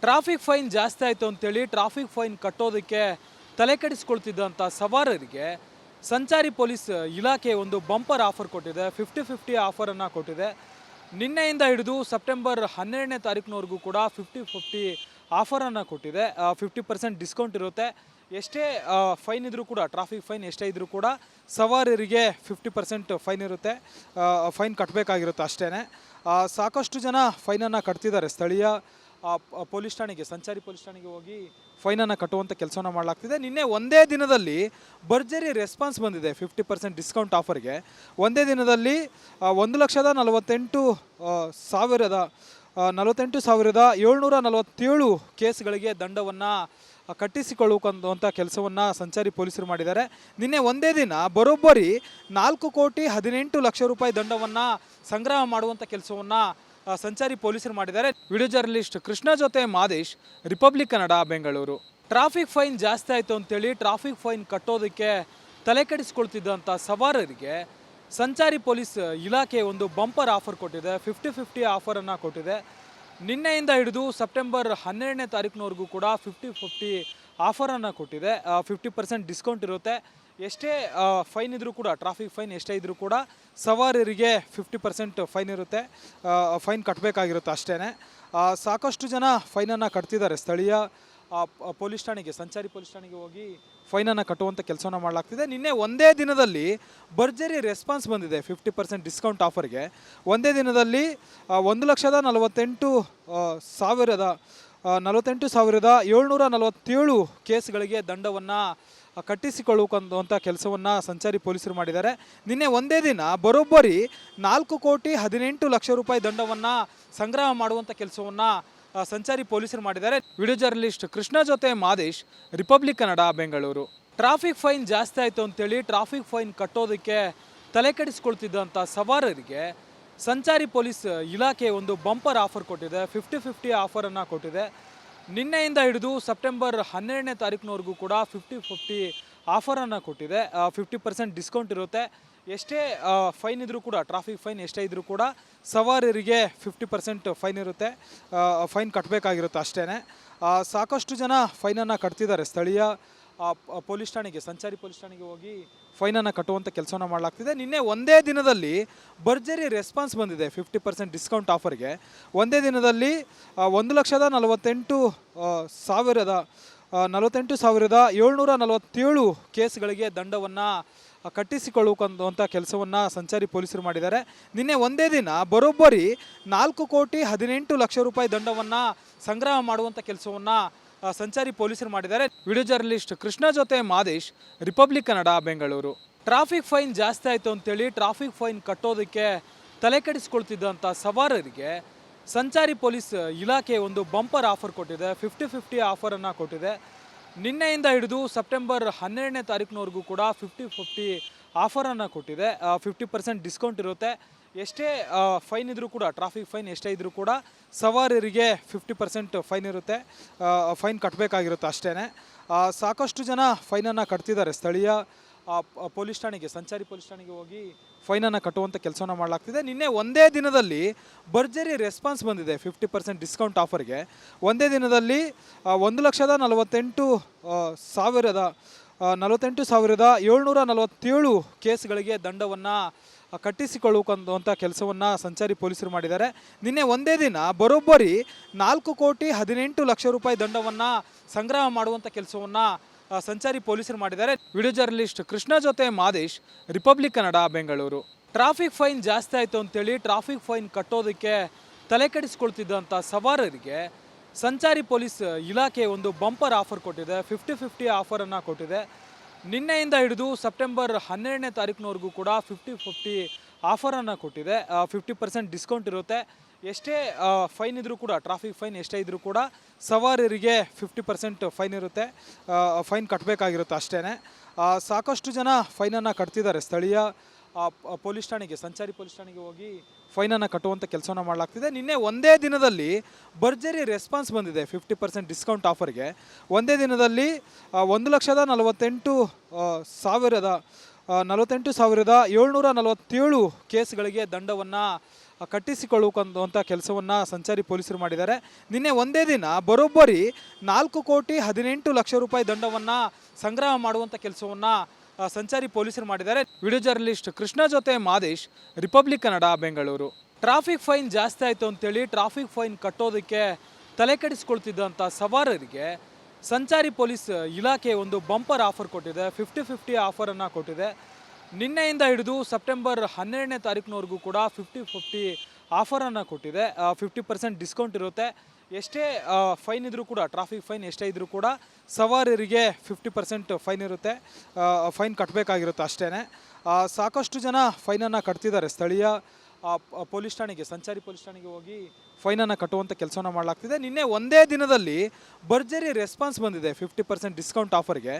Traffic fine ಜಾಸ್ತಿ ಆಯಿತು ಅಂತೇಳಿ ಟ್ರಾಫಿಕ್ ಫೈನ್ ಕಟ್ಟೋದಕ್ಕೆ ತಲೆ ಕೆಡಿಸ್ಕೊಳ್ತಿದ್ದಂಥ ಸವಾರರಿಗೆ ಸಂಚಾರಿ ಪೊಲೀಸ್ ಇಲಾಖೆ ಒಂದು ಬಂಪರ್ ಆಫರ್ ಕೊಟ್ಟಿದೆ. 50-50 ಆಫರನ್ನು ಕೊಟ್ಟಿದೆ. ನಿನ್ನೆಯಿಂದ ಹಿಡಿದು ಸೆಪ್ಟೆಂಬರ್ 12ನೇ ತಾರೀಕಿನವರೆಗೂ ಕೂಡ 50-50 ಆಫರನ್ನು ಕೊಟ್ಟಿದೆ. 50% ಡಿಸ್ಕೌಂಟ್ ಇರುತ್ತೆ. ಎಷ್ಟೇ ಫೈನ್ ಇದ್ರೂ ಕೂಡ, ಟ್ರಾಫಿಕ್ ಫೈನ್ ಎಷ್ಟೇ ಇದ್ರೂ ಕೂಡ ಸವಾರರಿಗೆ 50% ಫೈನ್ ಇರುತ್ತೆ. ಫೈನ್ ಕಟ್ಟಬೇಕಾಗಿರುತ್ತೆ ಅಷ್ಟೇ. ಸಾಕಷ್ಟು ಜನ ಫೈನನ್ನು ಕಟ್ತಿದ್ದಾರೆ. ಸ್ಥಳೀಯ ಪೊಲೀಸ್ ಠಾಣೆಗೆ, ಸಂಚಾರಿ ಪೊಲೀಸ್ ಠಾಣೆಗೆ ಹೋಗಿ ಫೈನನ್ನು ಕಟ್ಟುವಂಥ ಕೆಲಸವನ್ನು ಮಾಡಲಾಗ್ತಿದೆ. ನಿನ್ನೆ ಒಂದೇ ದಿನದಲ್ಲಿ ಭರ್ಜರಿ ರೆಸ್ಪಾನ್ಸ್ ಬಂದಿದೆ 50% ಡಿಸ್ಕೌಂಟ್ ಆಫರ್ಗೆ. ಒಂದೇ ದಿನದಲ್ಲಿ 1,48,747 ಕೇಸ್ಗಳಿಗೆ ದಂಡವನ್ನು ಕಟ್ಟಿಸಿಕೊಳ್ಳುವಂಥ ಕೆಲಸವನ್ನು ಸಂಚಾರಿ ಪೊಲೀಸರು ಮಾಡಿದ್ದಾರೆ. ನಿನ್ನೆ ಒಂದೇ ದಿನ ಬರೋಬ್ಬರಿ 4,18,00,000 ರೂಪಾಯಿ ದಂಡವನ್ನು ಸಂಗ್ರಹ ಮಾಡುವಂಥ ಕೆಲಸವನ್ನು ಸಂಚಾರಿ ಪೊಲೀಸರು ಮಾಡಿದ್ದಾರೆ. ವಿಡಿಯೋ ಜರ್ನಲಿಸ್ಟ್ ಕೃಷ್ಣ ಜೊತೆ Madesh, republic Kannada, Bengaluru. Traffic fine ಜಾಸ್ತಿ ಆಯಿತು ಅಂತೇಳಿ ಟ್ರಾಫಿಕ್ ಫೈನ್ ಕಟ್ಟೋದಕ್ಕೆ ತಲೆ ಕೆಡಿಸ್ಕೊಳ್ತಿದ್ದಂಥ ಸವಾರರಿಗೆ ಸಂಚಾರಿ ಪೊಲೀಸ್ ಇಲಾಖೆ ಒಂದು ಬಂಪರ್ ಆಫರ್ ಕೊಟ್ಟಿದೆ. 50-50 ಆಫರನ್ನು ಕೊಟ್ಟಿದೆ. ನಿನ್ನೆಯಿಂದ ಹಿಡಿದು ಸೆಪ್ಟೆಂಬರ್ 12ನೇ ತಾರೀಕಿನವರೆಗೂ ಕೂಡ 50-50 ಆಫರನ್ನು ಕೊಟ್ಟಿದೆ. 50% ಡಿಸ್ಕೌಂಟ್ ಇರುತ್ತೆ. ಎಷ್ಟೇ ಫೈನ್ ಇದ್ರೂ ಕೂಡ, ಟ್ರಾಫಿಕ್ ಫೈನ್ ಎಷ್ಟೇ ಇದ್ರೂ ಕೂಡ ಸವಾರರಿಗೆ 50% ಫೈನ್ ಇರುತ್ತೆ. ಫೈನ್ ಕಟ್ಟಬೇಕಾಗಿರುತ್ತೆ ಅಷ್ಟೇ. ಸಾಕಷ್ಟು ಜನ ಫೈನನ್ನು ಕಟ್ತಿದ್ದಾರೆ. ಸ್ಥಳೀಯ ಪೊಲೀಸ್ ಠಾಣೆಗೆ, ಸಂಚಾರಿ ಪೊಲೀಸ್ ಠಾಣೆಗೆ ಹೋಗಿ ಫೈನನ್ನು ಕಟ್ಟುವಂಥ ಕೆಲಸವನ್ನು ಮಾಡಲಾಗ್ತಿದೆ. ನಿನ್ನೆ ಒಂದೇ ದಿನದಲ್ಲಿ ಭರ್ಜರಿ ರೆಸ್ಪಾನ್ಸ್ ಬಂದಿದೆ 50% ಡಿಸ್ಕೌಂಟ್ ಆಫರ್ಗೆ. ಒಂದೇ ದಿನದಲ್ಲಿ 1,48,747 ಕೇಸ್ಗಳಿಗೆ ದಂಡವನ್ನು ಕಟ್ಟಿಸಿಕೊಳ್ಳುವಂಥ ಕೆಲಸವನ್ನು ಸಂಚಾರಿ ಪೊಲೀಸರು ಮಾಡಿದ್ದಾರೆ. ನಿನ್ನೆ ಒಂದೇ ದಿನ ಬರೋಬ್ಬರಿ 4,18,00,000 ರೂಪಾಯಿ ದಂಡವನ್ನು ಸಂಗ್ರಹ ಮಾಡುವಂಥ ಕೆಲಸವನ್ನು ಸಂಚಾರಿ ಪೊಲೀಸರು ಮಾಡಿದ್ದಾರೆ. ವಿಡಿಯೋ ಜರ್ನಲಿಸ್ಟ್ ಕೃಷ್ಣ ಜೊತೆ Madesh, republic Kannada, Bengaluru. Traffic fine ಜಾಸ್ತಿ ಆಯಿತು ಅಂತೇಳಿ ಟ್ರಾಫಿಕ್ ಫೈನ್ ಕಟ್ಟೋದಕ್ಕೆ ತಲೆ ಕೆಡಿಸ್ಕೊಳ್ತಿದ್ದಂಥ ಸವಾರರಿಗೆ ಸಂಚಾರಿ ಪೊಲೀಸ್ ಇಲಾಖೆ ಒಂದು ಬಂಪರ್ ಆಫರ್ ಕೊಟ್ಟಿದೆ. 50-50 ಆಫರನ್ನು ಕೊಟ್ಟಿದೆ. ನಿನ್ನೆಯಿಂದ ಹಿಡಿದು ಸೆಪ್ಟೆಂಬರ್ 12ನೇ ತಾರೀಕಿನವರೆಗೂ ಕೂಡ 50-50 ಆಫರನ್ನು ಕೊಟ್ಟಿದೆ. 50% ಡಿಸ್ಕೌಂಟ್ ಇರುತ್ತೆ. ಎಷ್ಟೇ ಫೈನ್ ಇದ್ರೂ ಕೂಡ, ಟ್ರಾಫಿಕ್ ಫೈನ್ ಎಷ್ಟೇ ಇದ್ರೂ ಕೂಡ ಸವಾರರಿಗೆ 50% ಫೈನ್ ಇರುತ್ತೆ. ಫೈನ್ ಕಟ್ಟಬೇಕಾಗಿರುತ್ತೆ ಅಷ್ಟೇ. ಸಾಕಷ್ಟು ಜನ ಫೈನನ್ನು ಕಟ್ತಿದ್ದಾರೆ. ಸ್ಥಳೀಯ ಪೊಲೀಸ್ ಠಾಣೆಗೆ, ಸಂಚಾರಿ ಪೊಲೀಸ್ ಠಾಣೆಗೆ ಹೋಗಿ ಫೈನನ್ನು ಕಟ್ಟುವಂಥ ಕೆಲಸವನ್ನು ಮಾಡಲಾಗ್ತಿದೆ. ನಿನ್ನೆ ಒಂದೇ ದಿನದಲ್ಲಿ ಭರ್ಜರಿ ರೆಸ್ಪಾನ್ಸ್ ಬಂದಿದೆ 50% ಡಿಸ್ಕೌಂಟ್ ಆಫರ್ಗೆ. ಒಂದೇ ದಿನದಲ್ಲಿ 1,48,747 ಕೇಸ್ಗಳಿಗೆ ದಂಡವನ್ನು ಕಟ್ಟಿಸಿಕೊಳ್ಳುವಂಥ ಕೆಲಸವನ್ನು ಸಂಚಾರಿ ಪೊಲೀಸರು ಮಾಡಿದ್ದಾರೆ. ನಿನ್ನೆ ಒಂದೇ ದಿನ ಬರೋಬ್ಬರಿ 4,18,00,000 ರೂಪಾಯಿ ದಂಡವನ್ನು ಸಂಗ್ರಹ ಮಾಡುವಂಥ ಕೆಲಸವನ್ನು ಸಂಚಾರಿ ಪೊಲೀಸರು ಮಾಡಿದ್ದಾರೆ. ವಿಡಿಯೋ ಜರ್ನಲಿಸ್ಟ್ ಕೃಷ್ಣ ಜೊತೆ Madesh, republic Kannada, Bengaluru. Traffic fine ಜಾಸ್ತಿ ಆಯಿತು ಅಂತೇಳಿ ಟ್ರಾಫಿಕ್ ಫೈನ್ ಕಟ್ಟೋದಕ್ಕೆ ತಲೆ ಕೆಡಿಸ್ಕೊಳ್ತಿದ್ದಂಥ ಸವಾರರಿಗೆ ಸಂಚಾರಿ ಪೊಲೀಸ್ ಇಲಾಖೆ ಒಂದು ಬಂಪರ್ ಆಫರ್ ಕೊಟ್ಟಿದೆ. 50-50 ಆಫರನ್ನು ಕೊಟ್ಟಿದೆ. ನಿನ್ನೆಯಿಂದ ಹಿಡಿದು ಸೆಪ್ಟೆಂಬರ್ 12ನೇ ತಾರೀಕಿನವರೆಗೂ ಕೂಡ 50-50 ಆಫರನ್ನು ಕೊಟ್ಟಿದೆ. 50% ಡಿಸ್ಕೌಂಟ್ ಇರುತ್ತೆ. ಎಷ್ಟೇ ಫೈನ್ ಇದ್ರೂ ಕೂಡ, ಟ್ರಾಫಿಕ್ ಫೈನ್ ಎಷ್ಟೇ ಇದ್ರೂ ಕೂಡ ಸವಾರರಿಗೆ 50% ಫೈನ್ ಇರುತ್ತೆ. ಫೈನ್ ಕಟ್ಟಬೇಕಾಗಿರುತ್ತೆ ಅಷ್ಟೇ. ಸಾಕಷ್ಟು ಜನ ಫೈನನ್ನು ಕಟ್ತಿದ್ದಾರೆ. ಸ್ಥಳೀಯ ಪೊಲೀಸ್ ಠಾಣೆಗೆ, ಸಂಚಾರಿ ಪೊಲೀಸ್ ಠಾಣೆಗೆ ಹೋಗಿ ಫೈನನ್ನು ಕಟ್ಟುವಂಥ ಕೆಲಸವನ್ನು ಮಾಡಲಾಗ್ತಿದೆ. ನಿನ್ನೆ ಒಂದೇ ದಿನದಲ್ಲಿ ಭರ್ಜರಿ ರೆಸ್ಪಾನ್ಸ್ ಬಂದಿದೆ 50% ಡಿಸ್ಕೌಂಟ್ ಆಫರ್ಗೆ. ಒಂದೇ ದಿನದಲ್ಲಿ 1,48,747 ಕೇಸ್ಗಳಿಗೆ ದಂಡವನ್ನು ಕಟ್ಟಿಸಿಕೊಳ್ಳುವಂಥ ಕೆಲಸವನ್ನು ಸಂಚಾರಿ ಪೊಲೀಸರು ಮಾಡಿದ್ದಾರೆ. ನಿನ್ನೆ ಒಂದೇ ದಿನ ಬರೋಬ್ಬರಿ 4,18,00,000 ರೂಪಾಯಿ ದಂಡವನ್ನು ಸಂಗ್ರಹ ಮಾಡುವಂಥ ಕೆಲಸವನ್ನು ಸಂಚಾರಿ ಪೊಲೀಸರು ಮಾಡಿದ್ದಾರೆ. ವಿಡಿಯೋ ಜರ್ನಲಿಸ್ಟ್ ಕೃಷ್ಣ ಜೊತೆ Madesh, republic Kannada, Bengaluru. Traffic fine ಜಾಸ್ತಿ ಆಯಿತು ಅಂತೇಳಿ ಟ್ರಾಫಿಕ್ ಫೈನ್ ಕಟ್ಟೋದಕ್ಕೆ ತಲೆ ಕೆಡಿಸ್ಕೊಳ್ತಿದ್ದಂಥ ಸವಾರರಿಗೆ ಸಂಚಾರಿ ಪೊಲೀಸ್ ಇಲಾಖೆ ಒಂದು ಬಂಪರ್ ಆಫರ್ ಕೊಟ್ಟಿದೆ. 50-50 ಆಫರನ್ನು ಕೊಟ್ಟಿದೆ. ನಿನ್ನೆಯಿಂದ ಹಿಡಿದು ಸೆಪ್ಟೆಂಬರ್ 12ನೇ ತಾರೀಕಿನವರೆಗೂ ಕೂಡ 50-50 ಆಫರನ್ನು ಕೊಟ್ಟಿದೆ. 50% ಡಿಸ್ಕೌಂಟ್ ಇರುತ್ತೆ. ಎಷ್ಟೇ ಫೈನ್ ಇದ್ರೂ ಕೂಡ, ಟ್ರಾಫಿಕ್ ಫೈನ್ ಎಷ್ಟೇ ಇದ್ರೂ ಕೂಡ ಸವಾರರಿಗೆ 50% ಫೈನ್ ಇರುತ್ತೆ. ಫೈನ್ ಕಟ್ಟಬೇಕಾಗಿರುತ್ತೆ ಅಷ್ಟೇ. ಸಾಕಷ್ಟು ಜನ ಫೈನನ್ನು ಕಟ್ತಿದ್ದಾರೆ. ಸ್ಥಳೀಯ ಪೊಲೀಸ್ ಠಾಣೆಗೆ, ಸಂಚಾರಿ ಪೊಲೀಸ್ ಠಾಣೆಗೆ ಹೋಗಿ ಫೈನನ್ನು ಕಟ್ಟುವಂಥ ಕೆಲಸವನ್ನು ಮಾಡಲಾಗ್ತಿದೆ. ನಿನ್ನೆ ಒಂದೇ ದಿನದಲ್ಲಿ ಭರ್ಜರಿ ರೆಸ್ಪಾನ್ಸ್ ಬಂದಿದೆ 50% ಡಿಸ್ಕೌಂಟ್ ಆಫರ್ಗೆ. ಒಂದೇ ದಿನದಲ್ಲಿ 1,48,747 ಕೇಸ್ಗಳಿಗೆ ದಂಡವನ್ನು ಕಟ್ಟಿಸಿಕೊಳ್ಳುವಂಥ ಕೆಲಸವನ್ನು ಸಂಚಾರಿ ಪೊಲೀಸರು ಮಾಡಿದ್ದಾರೆ. ನಿನ್ನೆ ಒಂದೇ ದಿನ ಬರೋಬ್ಬರಿ 4,18,00,000 ದಂಡವನ್ನು ಸಂಗ್ರಹ ಮಾಡುವಂಥ ಕೆಲಸವನ್ನು ಸಂಚಾರಿ ಪೊಲೀಸರು ಮಾಡಿದ್ದಾರೆ. ವಿಡಿಯೋ ಜರ್ನಲಿಸ್ಟ್ ಕೃಷ್ಣ ಜೊತೆ Madesh, republic Kannada, Bengaluru. Traffic fine ಜಾಸ್ತಿ ಆಯಿತು ಅಂತೇಳಿ ಟ್ರಾಫಿಕ್ ಫೈನ್ ಕಟ್ಟೋದಕ್ಕೆ ತಲೆ ಕೆಡಿಸ್ಕೊಳ್ತಿದ್ದಂಥ ಸವಾರರಿಗೆ ಸಂಚಾರಿ ಪೊಲೀಸ್ ಇಲಾಖೆ ಒಂದು ಬಂಪರ್ ಆಫರ್ ಕೊಟ್ಟಿದೆ. 50-50 ಆಫರನ್ನು ಕೊಟ್ಟಿದೆ. ನಿನ್ನೆಯಿಂದ ಹಿಡಿದು ಸೆಪ್ಟೆಂಬರ್ 12ನೇ ತಾರೀಕಿನವರೆಗೂ ಕೂಡ 50-50 ಆಫರನ್ನು ಕೊಟ್ಟಿದೆ. 50% ಡಿಸ್ಕೌಂಟ್ ಇರುತ್ತೆ. ಎಷ್ಟೇ ಫೈನ್ ಇದ್ದರೂ ಕೂಡ, ಟ್ರಾಫಿಕ್ ಫೈನ್ ಎಷ್ಟೇ ಇದ್ದರೂ ಕೂಡ ಸವಾರರಿಗೆ 50% ಫೈನ್ ಇರುತ್ತೆ. ಫೈನ್ ಕಟ್ಟಬೇಕಾಗಿರುತ್ತೆ ಅಷ್ಟೇ. ಸಾಕಷ್ಟು ಜನ ಫೈನನ್ನು ಕಟ್ತಿದ್ದಾರೆ. ಸ್ಥಳೀಯ ಪೊಲೀಸ್ ಠಾಣೆಗೆ, ಸಂಚಾರಿ ಪೊಲೀಸ್ ಠಾಣೆಗೆ ಹೋಗಿ ಫೈನನ್ನು ಕಟ್ಟುವಂಥ ಕೆಲಸವನ್ನು ಮಾಡಲಾಗ್ತಿದೆ. ನಿನ್ನೆ ಒಂದೇ ದಿನದಲ್ಲಿ ಭರ್ಜರಿ ರೆಸ್ಪಾನ್ಸ್ ಬಂದಿದೆ 50% ಡಿಸ್ಕೌಂಟ್ ಆಫರ್ಗೆ.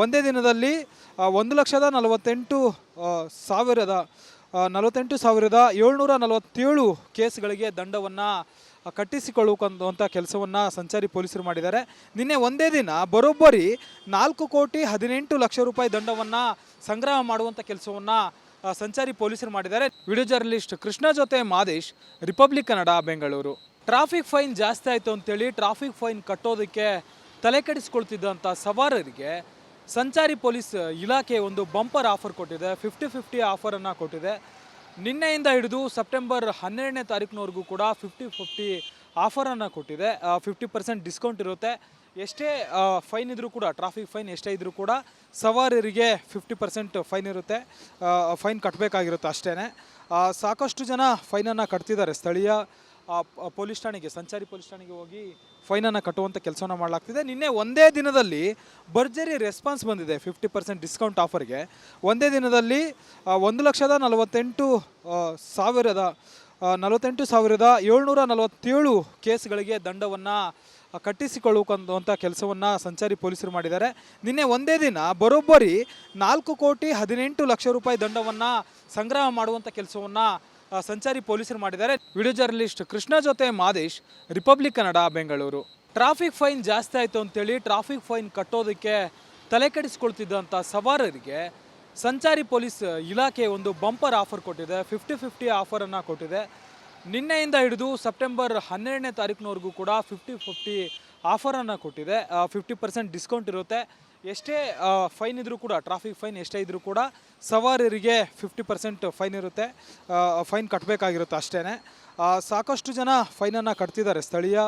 ಒಂದೇ ದಿನದಲ್ಲಿ 1,48,747 ಕೇಸ್ಗಳಿಗೆ ದಂಡವನ್ನು ಕಟ್ಟಿಸಿಕೊಳ್ಳುವಂಥ ಕೆಲಸವನ್ನು ಸಂಚಾರಿ ಪೊಲೀಸರು ಮಾಡಿದ್ದಾರೆ. ನಿನ್ನೆ ಒಂದೇ ದಿನ ಬರೋಬ್ಬರಿ 4,18,00,000 ದಂಡವನ್ನು ಸಂಗ್ರಹ ಮಾಡುವಂಥ ಕೆಲಸವನ್ನು ಸಂಚಾರಿ ಪೊಲೀಸರು ಮಾಡಿದ್ದಾರೆ. ವಿಡಿಯೋ ಜರ್ನಲಿಸ್ಟ್ ಕೃಷ್ಣ ಜೊತೆ Madesh, republic Kannada, Bengaluru. Traffic fine ಜಾಸ್ತಿ ಆಯಿತು ಅಂತೇಳಿ ಟ್ರಾಫಿಕ್ ಫೈನ್ ಕಟ್ಟೋದಕ್ಕೆ ತಲೆ ಕೆಡಿಸ್ಕೊಳ್ತಿದ್ದಂಥ ಸವಾರರಿಗೆ ಸಂಚಾರಿ ಪೊಲೀಸ್ ಇಲಾಖೆ ಒಂದು ಬಂಪರ್ ಆಫರ್ ಕೊಟ್ಟಿದೆ. 50-50 ಆಫರನ್ನು ಕೊಟ್ಟಿದೆ. ನಿನ್ನೆಯಿಂದ ಹಿಡಿದು ಸೆಪ್ಟೆಂಬರ್ 12ನೇ ತಾರೀಕಿನವರೆಗೂ ಕೂಡ 50-50 ಆಫರನ್ನು ಕೊಟ್ಟಿದೆ. 50% ಡಿಸ್ಕೌಂಟ್ ಇರುತ್ತೆ. ಎಷ್ಟೇ ಫೈನ್ ಇದ್ದರೂ ಕೂಡ, ಟ್ರಾಫಿಕ್ ಫೈನ್ ಎಷ್ಟೇ ಇದ್ದರೂ ಕೂಡ ಸವಾರರಿಗೆ 50% ಫೈನ್ ಇರುತ್ತೆ. ಫೈನ್ ಕಟ್ಟಬೇಕಾಗಿರುತ್ತೆ ಅಷ್ಟೇ. ಸಾಕಷ್ಟು ಜನ ಫೈನನ್ನು ಕಟ್ತಿದ್ದಾರೆ. ಸ್ಥಳೀಯ ಪೊಲೀಸ್ ಠಾಣೆಗೆ, ಸಂಚಾರಿ ಪೊಲೀಸ್ ಠಾಣೆಗೆ ಹೋಗಿ ಫೈನನ್ನು ಕಟ್ಟುವಂಥ ಕೆಲಸವನ್ನು ಮಾಡಲಾಗ್ತಿದೆ. ನಿನ್ನೆ ಒಂದೇ ದಿನದಲ್ಲಿ ಭರ್ಜರಿ ರೆಸ್ಪಾನ್ಸ್ ಬಂದಿದೆ 50% ಡಿಸ್ಕೌಂಟ್ ಆಫರ್ಗೆ. ಒಂದೇ ದಿನದಲ್ಲಿ 1,48,747 ಕೇಸ್ಗಳಿಗೆ ದಂಡವನ್ನು ಕಟ್ಟಿಸಿಕೊಳ್ಳುವಂಥ ಕೆಲಸವನ್ನು ಸಂಚಾರಿ ಪೊಲೀಸರು ಮಾಡಿದ್ದಾರೆ. ನಿನ್ನೆ ಒಂದೇ ದಿನ ಬರೋಬ್ಬರಿ 4,18,00,000 ದಂಡವನ್ನು ಸಂಗ್ರಹ ಮಾಡುವಂಥ ಕೆಲಸವನ್ನು ಸಂಚಾರಿ ಪೊಲೀಸರು ಮಾಡಿದ್ದಾರೆ. ವಿಡಿಯೋ ಜರ್ನಲಿಸ್ಟ್ ಕೃಷ್ಣ ಜೊತೆ Madesh, republic Kannada, Bengaluru. Traffic fine ಜಾಸ್ತಿ ಆಯಿತು ಅಂತೇಳಿ ಟ್ರಾಫಿಕ್ ಫೈನ್ ಕಟ್ಟೋದಕ್ಕೆ ತಲೆ ಕೆಡಿಸ್ಕೊಳ್ತಿದ್ದಂಥ ಸವಾರರಿಗೆ ಸಂಚಾರಿ ಪೊಲೀಸ್ ಇಲಾಖೆ ಒಂದು ಬಂಪರ್ ಆಫರ್ ಕೊಟ್ಟಿದೆ. 50-50 ಆಫರನ್ನು ಕೊಟ್ಟಿದೆ. ನಿನ್ನೆಯಿಂದ ಹಿಡಿದು ಸೆಪ್ಟೆಂಬರ್ 12ನೇ ತಾರೀಕಿನವರೆಗೂ ಕೂಡ 50-50 ಆಫರನ್ನು ಕೊಟ್ಟಿದೆ. 50% ಡಿಸ್ಕೌಂಟ್ ಇರುತ್ತೆ. ಎಷ್ಟೇ ಫೈನ್ ಇದ್ದರೂ ಕೂಡ, ಟ್ರಾಫಿಕ್ ಫೈನ್ ಎಷ್ಟೇ ಇದ್ದರೂ ಕೂಡ ಸವಾರರಿಗೆ 50% ಫೈನ್ ಇರುತ್ತೆ. ಫೈನ್ ಕಟ್ಟಬೇಕಾಗಿರುತ್ತೆ ಅಷ್ಟೇ. ಸಾಕಷ್ಟು ಜನ ಫೈನನ್ನು ಕಟ್ತಿದ್ದಾರೆ. ಸ್ಥಳೀಯ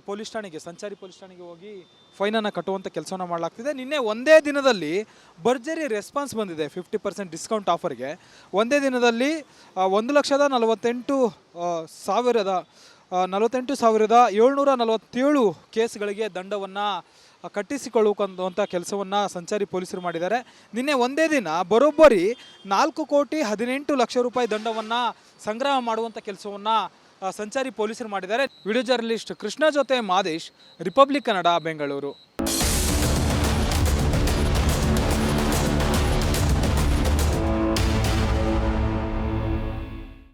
ಪೊಲೀಸ್ ಠಾಣೆಗೆ, ಸಂಚಾರಿ ಪೊಲೀಸ್ ಠಾಣೆಗೆ ಹೋಗಿ ಫೈನನ್ನು ಕಟ್ಟುವಂಥ ಕೆಲಸವನ್ನು ಮಾಡಲಾಗ್ತಿದೆ. ನಿನ್ನೆ ಒಂದೇ ದಿನದಲ್ಲಿ ಭರ್ಜರಿ ರೆಸ್ಪಾನ್ಸ್ ಬಂದಿದೆ 50% ಡಿಸ್ಕೌಂಟ್ ಆಫರ್ಗೆ. ಒಂದೇ ದಿನದಲ್ಲಿ 1,48,747 ಕೇಸ್ಗಳಿಗೆ ದಂಡವನ್ನು ಕಟ್ಟಿಸಿಕೊಳ್ಳುವಂಥ ಕೆಲಸವನ್ನು ಸಂಚಾರಿ ಪೊಲೀಸರು ಮಾಡಿದ್ದಾರೆ. ನಿನ್ನೆ ಒಂದೇ ದಿನ ಬರೋಬ್ಬರಿ 4,18,00,000 ದಂಡವನ್ನು ಸಂಗ್ರಹ ಮಾಡುವಂಥ ಕೆಲಸವನ್ನು ಸಂಚಾರಿ ಪೊಲೀಸರು ಮಾಡಿದ್ದಾರೆ. ವಿಡಿಯೋ ಜರ್ನಲಿಸ್ಟ್ ಕೃಷ್ಣ ಜೊತೆ ಮಾದೇಶ್, ರಿಪಬ್ಲಿಕ್ ಕನ್ನಡ, ಬೆಂಗಳೂರು.